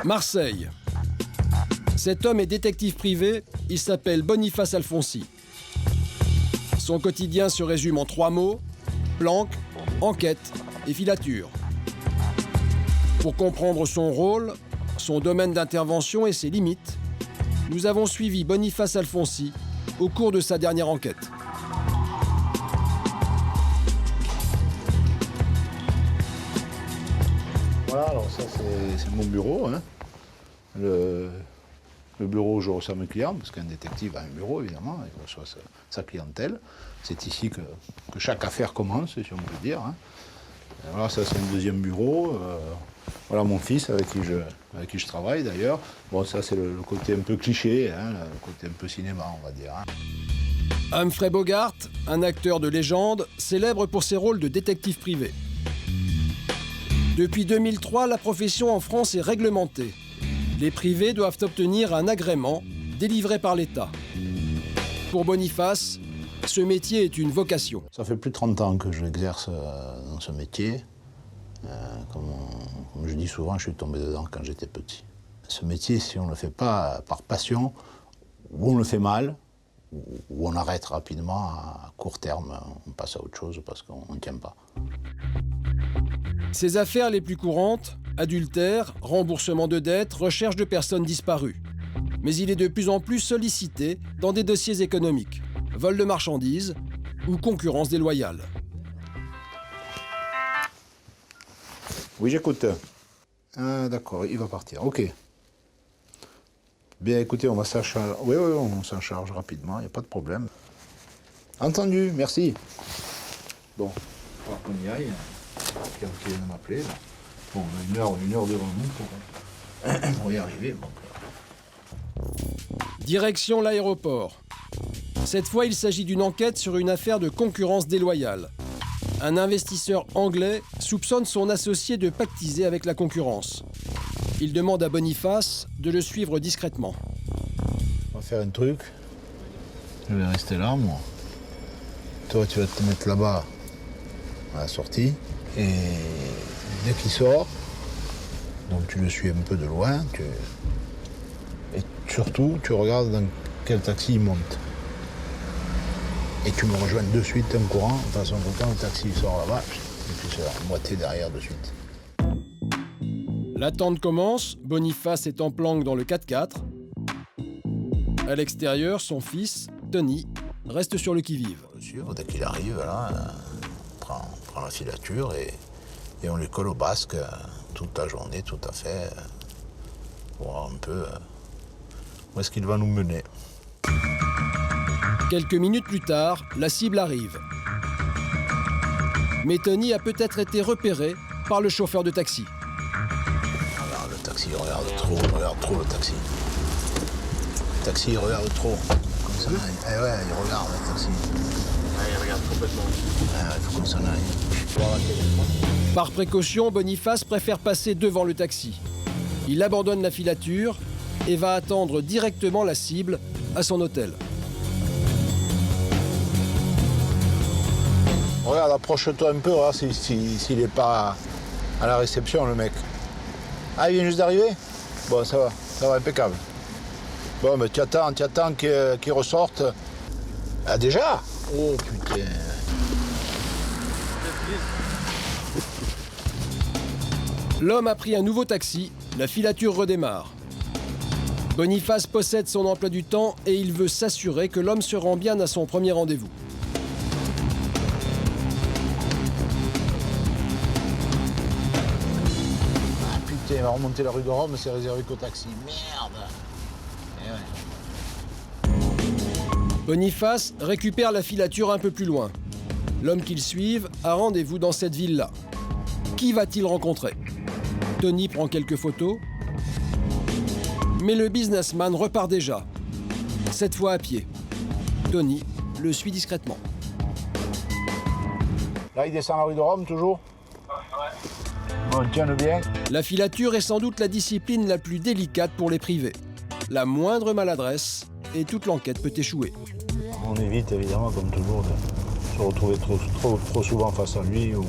Marseille. Cet homme est détective privé, il s'appelle Boniface Alfonsi. Son quotidien se résume en 3 mots, planque, enquête et filature. Pour comprendre son rôle, son domaine d'intervention et ses limites, nous avons suivi Boniface Alfonsi au cours de sa dernière enquête. Voilà, alors ça c'est mon bureau. Hein. Le bureau où je reçois mes clients, parce qu'un détective a un bureau évidemment, il reçoit sa clientèle. C'est ici que chaque affaire commence, si on peut dire. Hein. Voilà, ça c'est un deuxième bureau. Voilà mon fils avec qui je travaille d'ailleurs. Bon, ça c'est le côté un peu cliché, hein, le côté un peu cinéma, on va dire. Hein. Humphrey Bogart, un acteur de légende, célèbre pour ses rôles de détective privé. Depuis 2003, la profession en France est réglementée. Les privés doivent obtenir un agrément délivré par l'État. Pour Boniface, ce métier est une vocation. Ça fait plus de 30 ans que j'exerce dans ce métier. Comme je dis souvent, je suis tombé dedans quand j'étais petit. Ce métier, si on ne le fait pas par passion, ou on le fait mal, ou on arrête rapidement à court terme, on passe à autre chose parce qu'on ne tient pas. Ses affaires les plus courantes, adultère, remboursement de dettes, recherche de personnes disparues. Mais il est de plus en plus sollicité dans des dossiers économiques, vol de marchandises ou concurrence déloyale. Oui, j'écoute. Ah, d'accord, il va partir. OK. Bien, écoutez, on va s'en charger. Oui, on s'en charge rapidement, il n'y a pas de problème. Entendu, merci. Bon, il va falloir qu'on y aille. Quelqu'un qui vient de m'appeler. Bon, on a une heure devant nous pour y arriver. Bon. Direction l'aéroport. Cette fois, il s'agit d'une enquête sur une affaire de concurrence déloyale. Un investisseur anglais soupçonne son associé de pactiser avec la concurrence. Il demande à Boniface de le suivre discrètement. On va faire un truc. Je vais rester là, moi. Toi, tu vas te mettre là-bas, à la sortie. Et dès qu'il sort, donc tu le suis un peu de loin. Et surtout, tu regardes dans quel taxi il monte. Et tu me rejoins de suite en courant, de façon que quand le taxi sort là-bas, et tu seras moitié derrière de suite. L'attente commence, Boniface est en planque dans le 4x4. À l'extérieur, son fils, Tony, reste sur le qui-vive. Dès qu'il arrive, là, on prend la filature et on lui colle au basque toute la journée, tout à fait, pour voir un peu où est-ce qu'il va nous mener. Quelques minutes plus tard, la cible arrive. Mais Tony a peut-être été repéré par le chauffeur de taxi. Alors, le taxi regarde trop le taxi. Le taxi il regarde trop. Comme ça, il regarde le taxi. Il regarde complètement. Il faut qu'on s'en aille. Par précaution, Boniface préfère passer devant le taxi. Il abandonne la filature et va attendre directement la cible à son hôtel. Regarde, approche-toi un peu, regarde s'il n'est pas à la réception, le mec. Ah, il vient juste d'arriver? Bon, ça va, impeccable. Bon, mais tu attends qu'il ressorte. Ah, déjà? Oh, putain. L'homme a pris un nouveau taxi, la filature redémarre. Boniface possède son emploi du temps et il veut s'assurer que l'homme se rend bien à son premier rendez-vous. Ah, putain, il va remonter la rue de Rome, c'est réservé qu'au taxi. Merde. Eh ouais. Boniface récupère la filature un peu plus loin. L'homme qu'il suive a rendez-vous dans cette ville-là. Qui va-t-il rencontrer? Tony prend quelques photos, mais le businessman repart déjà, cette fois à pied. Tony le suit discrètement. Là, il descend la rue de Rome, toujours? Ouais. Bon, tiens-le bien. La filature est sans doute la discipline la plus délicate pour les privés. La moindre maladresse et toute l'enquête peut échouer. On évite évidemment, comme toujours, de se retrouver trop souvent face à lui ou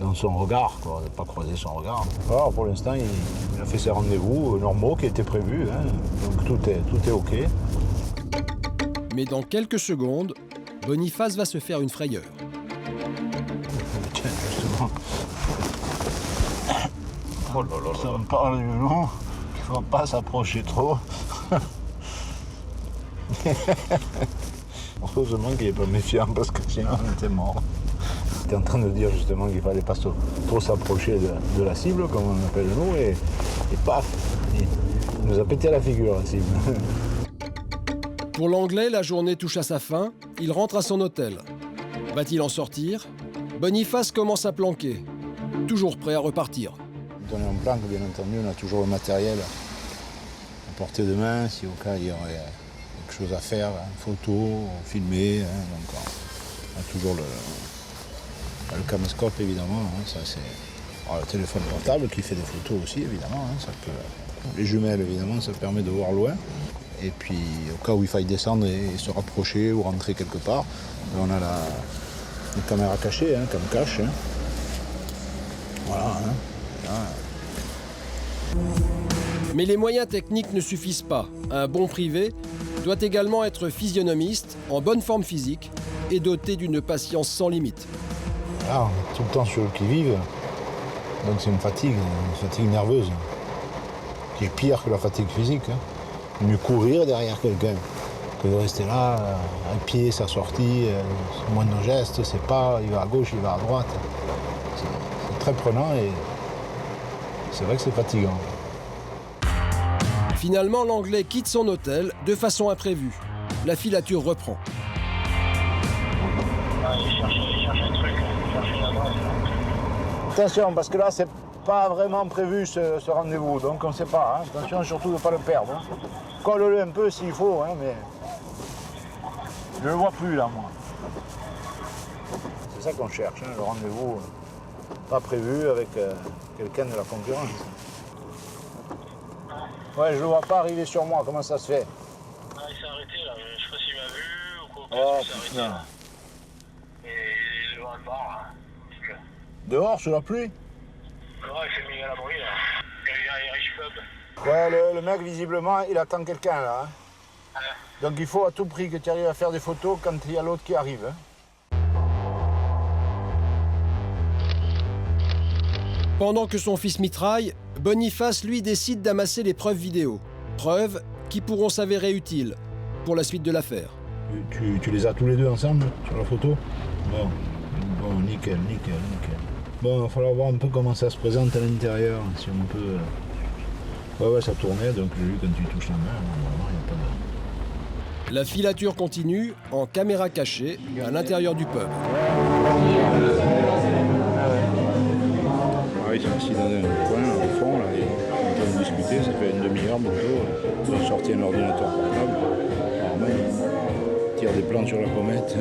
dans son regard, quoi, de ne pas croiser son regard. Alors pour l'instant, il a fait ses rendez-vous normaux qui étaient prévus, hein. Donc tout est OK. Mais dans quelques secondes, Boniface va se faire une frayeur. Tiens, justement. Oh là là, ça me parle du long, il ne faut pas s'approcher trop. Heureusement qu'il n'est pas méfiant parce que sinon on était mort. Il était en train de dire justement qu'il ne fallait pas trop s'approcher de la cible, comme on appelle nous, et paf, il nous a pété la figure la cible. Pour l'Anglais, la journée touche à sa fin, il rentre à son hôtel. Va-t-il en sortir? Boniface commence à planquer, toujours prêt à repartir. Quand on est en planque, bien entendu, on a toujours le matériel à portée de main, si au cas il y aurait quelque chose à faire, hein, photo, filmer, hein, donc on a toujours le caméscope évidemment, hein, ça c'est le téléphone portable qui fait des photos aussi évidemment, hein, ça peut, les jumelles évidemment ça permet de voir loin, et puis au cas où il faille descendre et se rapprocher ou rentrer quelque part, on a la caméra cachée, hein, comme cache, hein. Voilà. Hein. Mais les moyens techniques ne suffisent pas. Un bon privé doit également être physionomiste, en bonne forme physique et doté d'une patience sans limite. Là, on est tout le temps sur le qui-vive, donc c'est une fatigue nerveuse, qui est pire que la fatigue physique. Hein. Mieux courir derrière quelqu'un que de rester là, à pied, sa sortie, moindre geste, c'est pas, il va à gauche, il va à droite. C'est très prenant et c'est vrai que c'est fatigant. Finalement, l'Anglais quitte son hôtel de façon imprévue. La filature reprend. Il cherche un truc, il cherche une adresse. Attention, parce que là, c'est pas vraiment prévu ce rendez-vous, donc on ne sait pas. Hein. Attention surtout de ne pas le perdre. Hein. Colle-le un peu s'il faut, hein, mais je ne le vois plus là, moi. C'est ça qu'on cherche, hein, le rendez-vous pas prévu avec quelqu'un de la concurrence. Ouais, je le vois pas arriver sur moi, comment ça se fait? Ah, il s'est arrêté là, je sais pas s'il m'a vu ou quoi, Oh, il s'est arrêté là. Et il est devant le bar là. Dehors, sous la pluie? Ouais, il s'est mis à l'abri là. Il y a un Irish pub. Ouais, le mec, visiblement, il attend quelqu'un là. Hein. Ouais. Donc il faut à tout prix que tu arrives à faire des photos quand il y a l'autre qui arrive. Hein. Pendant que son fils mitraille, Boniface, lui, décide d'amasser les preuves vidéo. Preuves qui pourront s'avérer utiles pour la suite de l'affaire. Tu les as tous les deux ensemble sur la photo? Bon, nickel. Bon, il va falloir voir un peu comment ça se présente à l'intérieur, si on peut... Ouais, ça tournait, donc j'ai vu quand tu touches la main, normalement, il n'y a pas de... La filature continue en caméra cachée à l'intérieur du pub. Ah, ils sont assis dans un coin, au fond, là, et ils peuvent discuter, ça fait une demi-heure bientôt. Ils ont sorti un ordinateur portable. Normalement, ils tirent des plans sur la comète.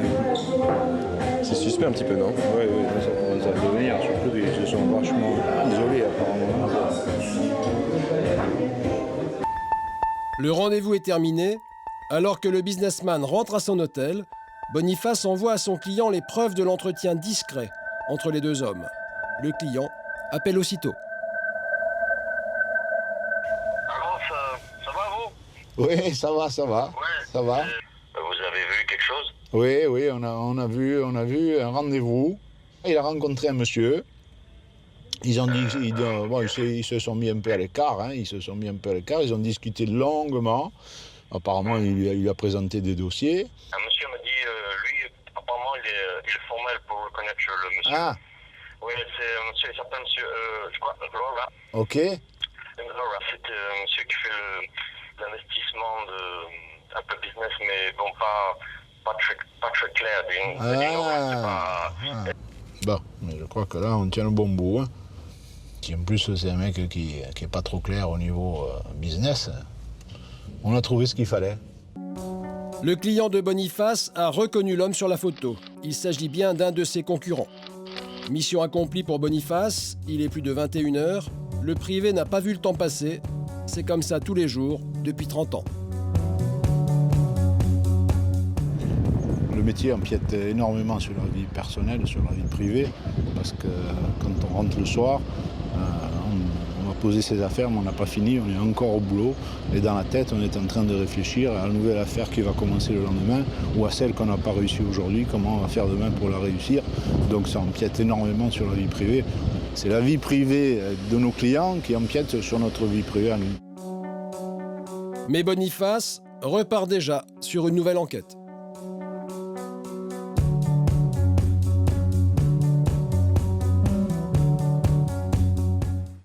C'est suspect un petit peu, non? Oui, ça commence à devenir, surtout qu'ils se sont vachement isolés apparemment. Le rendez-vous est terminé. Alors que le businessman rentre à son hôtel, Boniface envoie à son client les preuves de l'entretien discret entre les deux hommes. Le client appelle aussitôt. Alors, ça va vous? Oui, ça va. Ouais. Ça va. Vous avez vu quelque chose? Oui, on a vu un rendez-vous. Il a rencontré un monsieur. Ils ont dit, ils se sont mis un peu à l'écart. Hein, ils ont discuté longuement. Apparemment, il lui a présenté des dossiers. Un monsieur m'a dit, lui, apparemment, il est formel pour reconnaître le monsieur. Ah, Oui, c'est un monsieur, il s'appelle monsieur, je crois, Laura. ok. Laura, c'est un monsieur qui fait l'investissement un peu business, mais bon, pas très clair. Bon, mais je crois que là, on tient le bon bout. Hein. Si en plus, c'est un mec qui est pas trop clair au niveau business, on a trouvé ce qu'il fallait. Le client de Boniface a reconnu l'homme sur la photo. Il s'agit bien d'un de ses concurrents. Mission accomplie pour Boniface, il est plus de 21h. Le privé n'a pas vu le temps passer. C'est comme ça tous les jours, depuis 30 ans. Le métier empiète énormément sur la vie personnelle, sur la vie privée, parce que quand on rentre le soir, on va poser ses affaires, mais on n'a pas fini, on est encore au boulot. Et dans la tête, on est en train de réfléchir à la nouvelle affaire qui va commencer le lendemain ou à celle qu'on n'a pas réussi aujourd'hui, comment on va faire demain pour la réussir. Donc ça empiète énormément sur la vie privée. C'est la vie privée de nos clients qui empiète sur notre vie privée à nous. Mais Boniface repart déjà sur une nouvelle enquête.